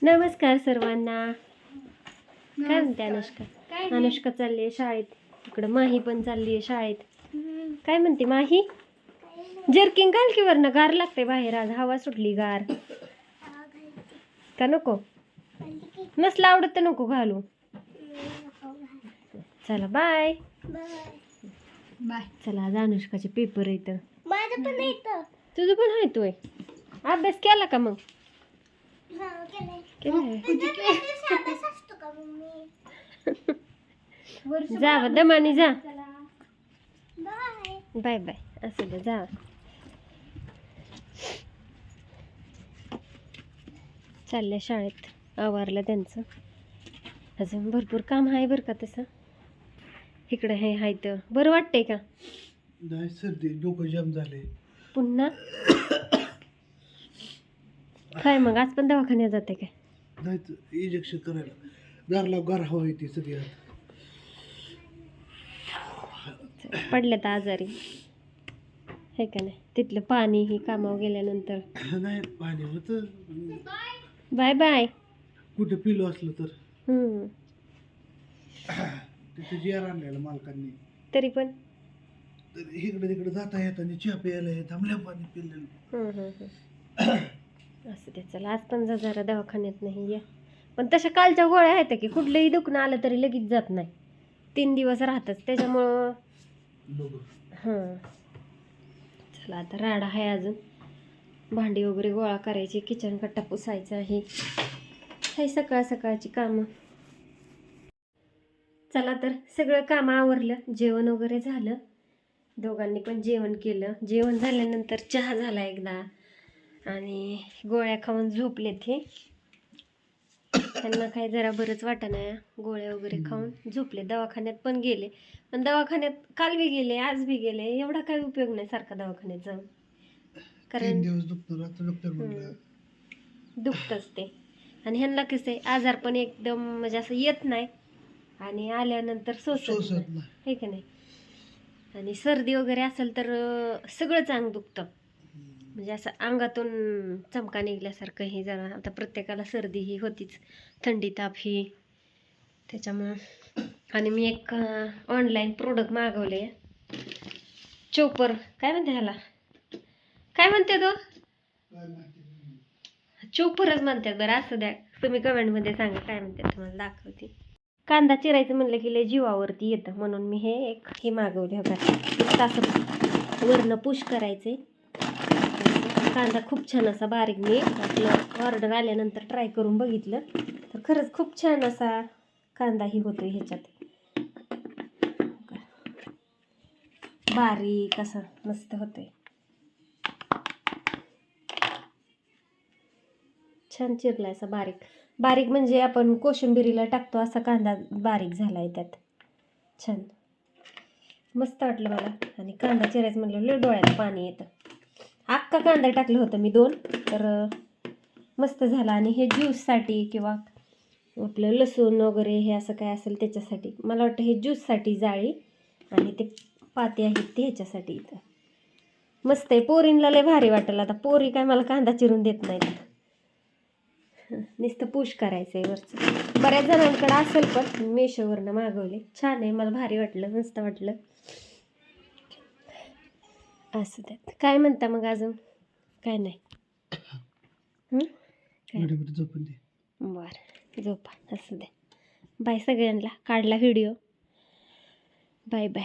नमस्कार सर्वांना. काय म्हणते अनुष्का? अनुष्का चालली आहे शाळेत. इकडं माही पण चालली आहे शाळेत. काय म्हणते माही? जर्किंग घाल की वरनं, गार लागते बाहेर. आज हवा सुटली गार. का नको? नसलं आवडत तर नको घालू. चला बाय बाय. चला आज अनुष्काचे पेपर आहेत. तुझं पण आहे तोय. अभ्यास केला का मग? जा दमानी जा. Bye bye. असं दे जा. चालल्या शाळेत. आवरलं त्यांचं. अजून भरपूर काम आहे बरं का. तसं इकडं हे आहे तर बरं वाटतंय का? नाही सर्दी, डोकं जाम झाले पुन्हा. काय मग आज पण दवाखान्यात जाते काय? नाही इंजेक्शन करायला गारला गार हवा येते सगळी. पडल्यात आजारी हे का नाही? तिथलं पाणी ही कामावर गेल्यानंतर नाही पाणी होत. Bye bye. कुठे पिलो असलं तर तिथे जेर आणलेलं मालकांनी. तरी पण तर इकडे तिकडे जाता येत आणि चहा प्यायला थांबल्या पाणी पिलेलं. असं ते. चला आज पण जा जरा दवाखान्यात. नाही या पण तशा कालच्या गोळ्या आहेत की कुठलंही दुखणं आलं तरी लगेच जात नाही. 3 दिवस राहतच त्याच्यामुळं. चला आता राडा आहे अजून. भांडी वगैरे गोळा करायची, किचन कट्टा पुसायचा आहे. हे सकाळ सकाळची कामं. चला तर सगळं काम आवरलं. जेवण वगैरे झालं. दोघांनी पण जेवण केलं. जेवण झाल्यानंतर चहा झाला एकदा आणि गोळ्या खाऊन झोपलेत. हे त्यांना काही जरा बरंच वाटत नाही. गोळ्या वगैरे खाऊन झोपले. दवाखान्यात पण गेले. पण दवाखान्यात काल बी गेले, आज बी गेले. एवढा काही उपयोग नाही सारखा दवाखान्यात जाऊन. कारण दुखतच ते. आणि ह्यांना कसं आहे आजार पण एकदम म्हणजे असं येत नाही आणि आल्यानंतर सोसत नाही, हे की नाही. आणि सर्दी वगैरे असेल तर सगळंच अंग दुखतं. म्हणजे असं अंगातून चमका निघल्यासारखं. हे जरा आता प्रत्येकाला सर्दी ही होतीच, थंडी ताप ही. त्याच्यामुळं आणि मी एक ऑनलाईन प्रोडक्ट मागवले. चोपर काय म्हणते ह्याला? काय म्हणते तो? चोपरच म्हणतात बरं. असं द्या तुम्ही कमेंटमध्ये सांगा काय म्हणतात, तुम्हाला दाखवते. कांदा चिरायचं म्हणलं की लय जीवावरती येतं म्हणून मी हे मागवले. होता असं वरनं पुश करायचे. कांदा खूप छान असा बारीक. मी आपलं ऑर्डर आल्यानंतर ट्राय करून बघितलं तर खरंच खूप छान असा कांदाही होतो ह्याच्यात. बारीक असा मस्त होतोय. छान चिरलाय असा बारीक बारीक. म्हणजे आपण कोशिंबिरीला टाकतो असा कांदा बारीक झालाय त्यात. छान मस्त वाटलं मला. आणि कांदा चिरायचं म्हणलं लय डोळ्यात पाणी येतं. अख्खा कांदा टाकलं होतं मी 2 तर मस्त झाला. आणि हे ज्यूससाठी किंवा आपलं लसूण वगैरे हे असं काय असेल त्याच्यासाठी. मला वाटतं हे ज्यूससाठी जाळी आणि ते पाते आहेत ते ह्याच्यासाठी. इथं मस्त आहे. पोरींला लय भारी वाटेल. आता पोरी काय मला कांदा चिरून देत नाहीत. नुसतं पुश करायचं आहे वरचं. बऱ्याच जणांकडे असेल पण मेशोवरनं मागवले. छान आहे. मला भारी वाटलं, मस्त वाटलं. असं त्यात काय म्हणता मग अजून? काय नाही. बरं झोपा. असू दे. बाय सगळ्यांना. काढला व्हिडिओ. Bye bye.